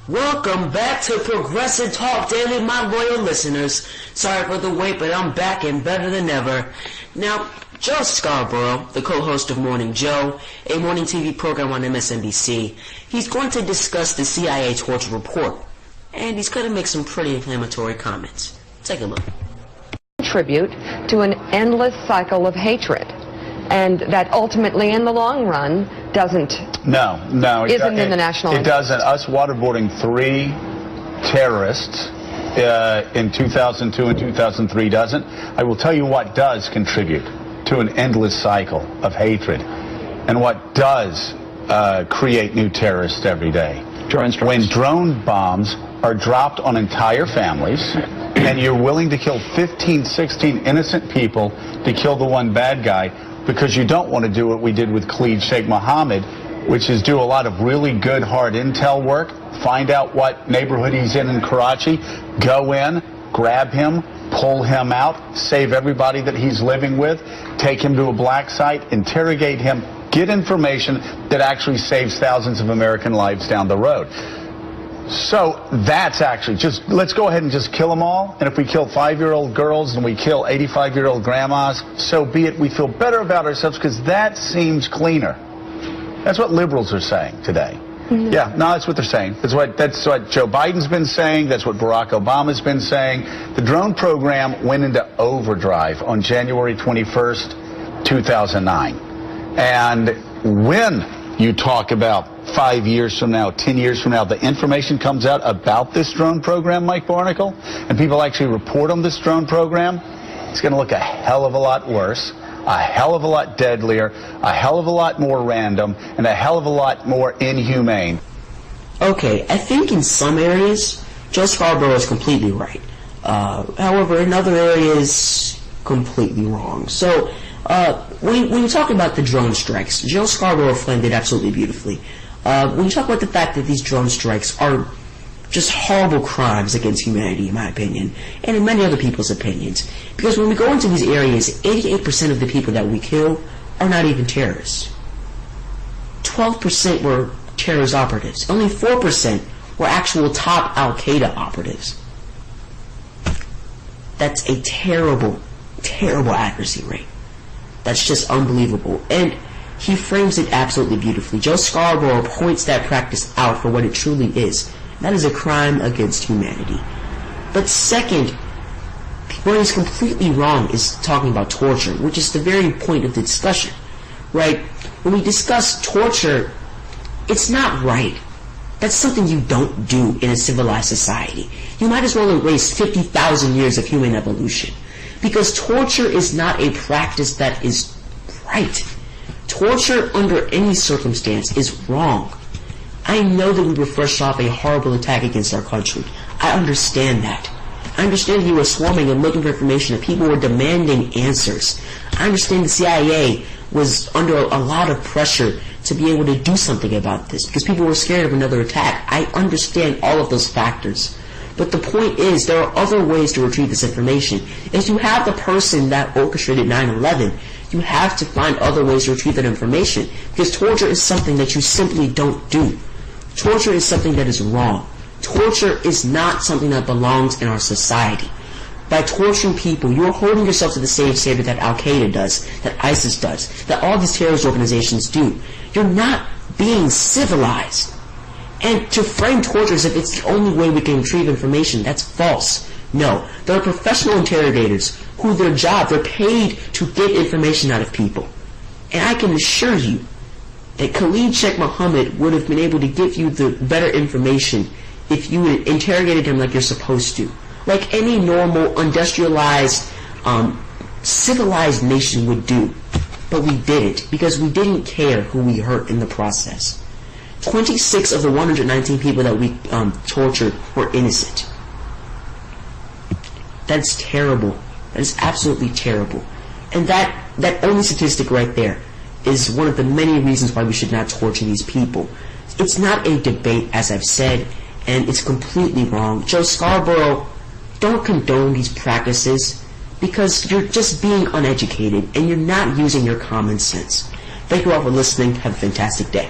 Welcome back to Progressive Talk Daily, my loyal listeners. Sorry for the wait, but I'm back and better than ever. Now, Joe Scarborough, the co-host of Morning Joe, a morning TV program on MSNBC, he's going to discuss the CIA torture report, and he's going to make some pretty inflammatory comments. Take a look. Contribute to an endless cycle of hatred, and that ultimately, in the long run, isn't in the national interest. It doesn't. Us waterboarding 3 terrorists in 2002 and 2003 doesn't. I will tell you what does contribute to an endless cycle of hatred, and what does create new terrorists every day. When drone bombs are dropped on entire families, and you're willing to kill 15, 16 innocent people to kill the one bad guy, because you don't want to do what we did with Khalid Sheikh Mohammed, which is do a lot of really good, hard intel work, find out what neighborhood he's in Karachi, go in, grab him, pull him out, save everybody that he's living with, take him to a black site, interrogate him, get information that actually saves thousands of American lives down the road. So that's actually just, let's go ahead and just kill them all. And if we kill 5-year-old girls and we kill 85-year-old grandmas, so be it. We feel better about ourselves because that seems cleaner. That's what liberals are saying today. Mm-hmm. Yeah, no, that's what they're saying. That's what Joe Biden's been saying. That's what Barack Obama's been saying. The drone program went into overdrive on January 21st, 2009. And when you talk about 5 years from now, 10 years from now, the information comes out about this drone program, Mike Barnacle, and people actually report on this drone program, it's going to look a hell of a lot worse, a hell of a lot deadlier, a hell of a lot more random, and a hell of a lot more inhumane. Okay, I think in some areas, Joe Scarborough is completely right. However, in other areas, completely wrong. So, when you talk about the drone strikes, Joe Scarborough framed it absolutely beautifully. When you talk about the fact that these drone strikes are just horrible crimes against humanity, in my opinion, and in many other people's opinions, because when we go into these areas, 88% of the people that we kill are not even terrorists. 12% were terrorist operatives. Only 4% were actual top Al-Qaeda operatives. That's a terrible, terrible accuracy rate. That's just unbelievable. And he frames it absolutely beautifully. Joe Scarborough points that practice out for what it truly is. That is a crime against humanity. But second, where he's completely wrong is talking about torture, which is the very point of the discussion, right? When we discuss torture, it's not right. That's something you don't do in a civilized society. You might as well erase 50,000 years of human evolution, because torture is not a practice that is right. Torture under any circumstance is wrong. I know that we were fresh off a horrible attack against our country. I understand that. I understand you were swarming and looking for information, and people were demanding answers. I understand the CIA was under a lot of pressure to be able to do something about this because people were scared of another attack. I understand all of those factors. But the point is, there are other ways to retrieve this information. If you have the person that orchestrated 9/11, you have to find other ways to retrieve that information, because torture is something that you simply don't do. Torture is something that is wrong. Torture is not something that belongs in our society. By torturing people, you are holding yourself to the same standard that Al-Qaeda does, that ISIS does, that all these terrorist organizations do. You're not being civilized. And to frame torture as if it's the only way we can retrieve information, that's false. No, there are professional interrogators who their job, they're paid to get information out of people. And I can assure you that Khalid Sheikh Mohammed would have been able to give you the better information if you had interrogated him like you're supposed to. Like any normal, industrialized, civilized nation would do. But we didn't, because we didn't care who we hurt in the process. 26 of the 119 people that we tortured were innocent. That's terrible. That is absolutely terrible. And that only statistic right there is one of the many reasons why we should not torture these people. It's not a debate, as I've said, and it's completely wrong. Joe Scarborough, don't condone these practices, because you're just being uneducated and you're not using your common sense. Thank you all for listening. Have a fantastic day.